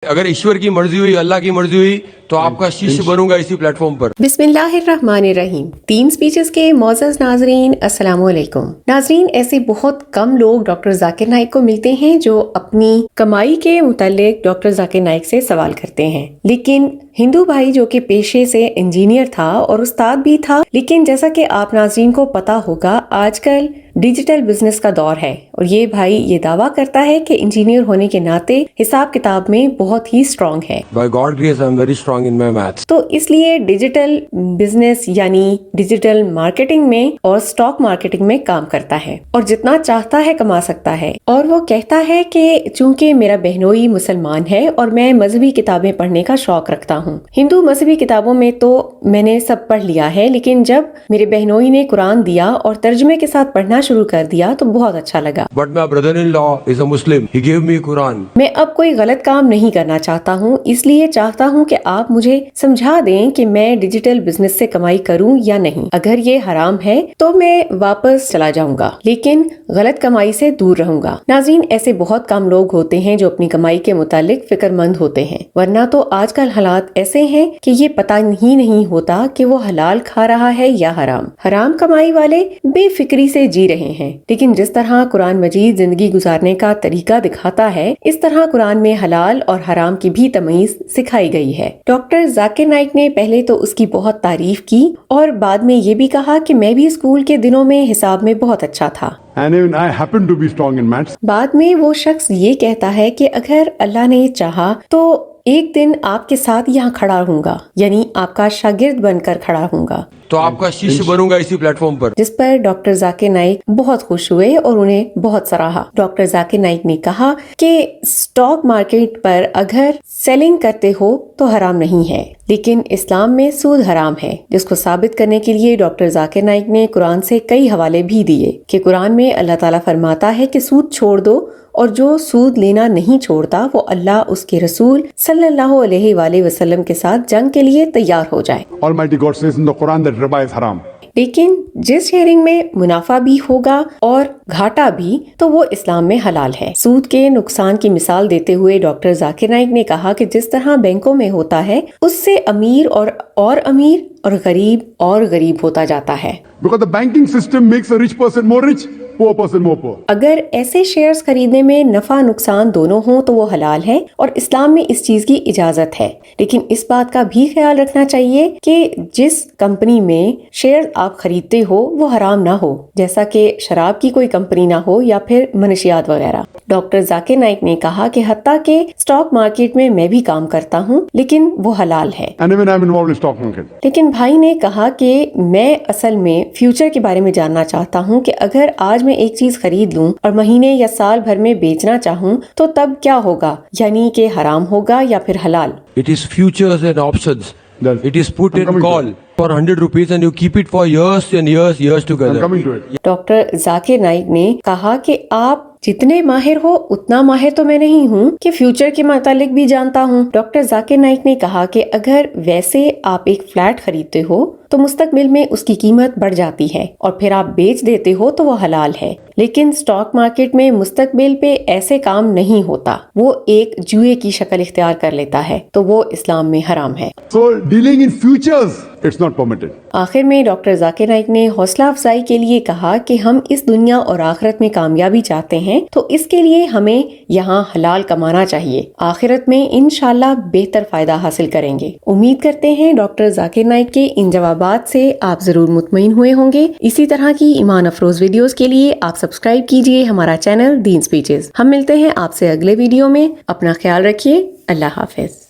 اگر ایشور کی مرضی ہوئی، اللہ کی مرضی ہوئی تو آپ کا شیش بنوں گا اسی پلیٹ فارم پر۔ بسم اللہ الرحمن الرحیم۔ 3 سپیچز کے معزز ناظرین، السلام علیکم۔ ناظرین، ایسے بہت کم لوگ ڈاکٹر ذاکر نائک کو ملتے ہیں جو اپنی کمائی کے متعلق ڈاکٹر ذاکر نائک سے سوال کرتے ہیں، لیکن ہندو بھائی جو کہ پیشے سے انجینئر تھا اور استاد بھی تھا، لیکن جیسا کہ آپ ناظرین کو پتا ہوگا آج کل ڈیجیٹل بزنس کا دور ہے، اور یہ بھائی یہ دعویٰ کرتا ہے کہ انجینئر ہونے کے ناطے حساب کتاب میں بہت ہی اسٹرانگ ہے۔ By God's grace, I'm very strong in my maths. تو اس لیے ڈیجیٹل بزنس یعنی ڈیجیٹل مارکیٹنگ میں اور اسٹاک مارکیٹنگ میں کام کرتا ہے اور جتنا چاہتا ہے کما سکتا ہے، اور وہ کہتا ہے کہ چونکہ میرا بہنوئی مسلمان ہے اور میں مذہبی کتابیں پڑھنے کا شوق رکھتا ہوں، ہندو مذہبی کتابوں میں تو میں نے سب پڑھ لیا ہے، لیکن جب میرے بہنوئی نے قرآن دیا اور ترجمے کے ساتھ پڑھنا شروع کر دیا تو بہت اچھا لگا۔ But my brother-in-law is a Muslim. He gave me Quran. میں اب کوئی غلط کام نہیں کرنا چاہتا ہوں، اس لیے چاہتا ہوں کہ آپ مجھے سمجھا دیں کہ میں ڈیجیٹل بزنس سے کمائی کروں یا نہیں۔ اگر یہ حرام ہے تو میں واپس چلا جاؤں گا، لیکن غلط کمائی سے دور رہوں گا۔ ناظرین، ایسے بہت کم لوگ ہوتے ہیں جو اپنی کمائی کے متعلق فکر مند ہوتے ہیں، ورنہ تو آج کل حالات ایسے ہیں کہ یہ پتہ ہی نہیں ہوتا کہ وہ حلال کھا رہا ہے یا حرام۔ حرام کمائی والے بے فکری سے جی رہے ہیں، لیکن جس طرح قرآن مجید زندگی گزارنے کا طریقہ دکھاتا ہے، اس طرح قرآن میں حلال اور حرام کی بھی تمیز سکھائی گئی ہے۔ ڈاکٹر ذاکر نائک نے پہلے تو اس کی بہت تعریف کی اور بعد میں یہ بھی کہا کہ میں بھی اسکول کے دنوں میں حساب میں بہت اچھا تھا۔ And even I happen to be strong in maths. بعد میں وہ شخص یہ کہتا ہے کہ اگر اللہ نے چاہا تو ایک دن آپ کے ساتھ یہاں کھڑا ہوں گا، یعنی آپ کا شاگرد بن کر کھڑا ہوں گا، تو آپ کا شیش بنوں گا اسی پلیٹ فارم پر۔ جس پر ڈاکٹر ذاکر نائک بہت خوش ہوئے اور انہیں بہت سراہا۔ ڈاکٹر ذاکر نائک نے کہا کہ اسٹاک مارکیٹ پر اگر سیلنگ کرتے ہو تو حرام نہیں ہے، لیکن اسلام میں سود حرام ہے، جس کو ثابت کرنے کے لیے ڈاکٹر ذاکر نائک نے قرآن سے کئی حوالے بھی دیے کہ قرآن میں اللہ تعالیٰ فرماتا ہے کہ سود چھوڑ دو، اور جو سود لینا نہیں چھوڑتا وہ اللہ اس کے رسول صلی اللہ علیہ وآلہ وسلم کے ساتھ جنگ کے لیے تیار ہو جائے۔ Almighty God says in the Quran that riba is haram. لیکن جس شیئرنگ میں منافع بھی ہوگا اور گھاٹا بھی تو وہ اسلام میں حلال ہے۔ سود کے نقصان کی مثال دیتے ہوئے ڈاکٹر ذاکر نائک نے کہا کہ جس طرح بینکوں میں ہوتا ہے، اس سے امیر اور امیر اور غریب ہوتا جاتا ہے۔ Because the banking system makes a rich person more rich, poor person more poor. اگر ایسے شیئرز خریدنے میں نفع نقصان دونوں ہوں تو وہ حلال ہے اور اسلام میں اس چیز کی اجازت ہے، لیکن اس بات کا بھی خیال رکھنا چاہیے کہ جس کمپنی میں شیئر آپ خریدتے ہو وہ حرام نہ ہو، جیسا کہ شراب کی کوئی کمپنی نہ ہو یا پھر منشیات وغیرہ۔ ڈاکٹر ذاکر نائک نے کہا کہ حتیٰ کہ اسٹاک مارکیٹ میں بھی کام کرتا ہوں، لیکن وہ حلال ہے۔ And even I'm involved in stock market. لیکن بھائی نے کہا کہ میں اصل میں فیوچر کے بارے میں جاننا چاہتا ہوں کہ اگر آج میں ایک چیز خرید لوں اور مہینے یا سال بھر میں بیچنا چاہوں تو تب کیا ہوگا، یعنی کہ حرام ہوگا یا پھر حلال۔ It is futures and options. It is put I'm in coming to call for 100 rupees and you keep it for years and years I'm together. coming to it. Doctor Zakir Naik نے کہا کہ آپ جتنے ماہر ہو اتنا ماہر تو میں نہیں ہوں کہ فیوچر کے متعلق بھی جانتا ہوں۔ ڈاکٹر ذاکر نائک نے کہا کہ اگر ویسے آپ ایک فلیٹ خریدتے ہو تو مستقبل میں اس کی قیمت بڑھ جاتی ہے اور پھر آپ بیچ دیتے ہو تو وہ حلال ہے، لیکن اسٹاک مارکیٹ میں مستقبل پہ ایسے کام نہیں ہوتا، وہ ایک جوئے کی شکل اختیار کر لیتا ہے، تو وہ اسلام میں حرام ہے۔ So dealing in futures, it's not permitted. آخر میں ڈاکٹر ذاکر نائک نے حوصلہ افزائی کے لیے کہا کہ ہم اس دنیا اور آخرت میں کامیابی چاہتے ہیں تو اس کے لیے ہمیں یہاں حلال کمانا چاہیے، آخرت میں انشاءاللہ بہتر فائدہ حاصل کریں گے۔ امید کرتے ہیں ڈاکٹر ذاکر نائک کے ان جوابات سے آپ ضرور مطمئن ہوئے ہوں گے۔ اسی طرح کی ایمان افروز ویڈیوز کے لیے آپ سبسکرائب کیجئے ہمارا چینل دین سپیچز۔ ہم ملتے ہیں آپ سے اگلے ویڈیو میں، اپنا خیال رکھیے، اللہ حافظ۔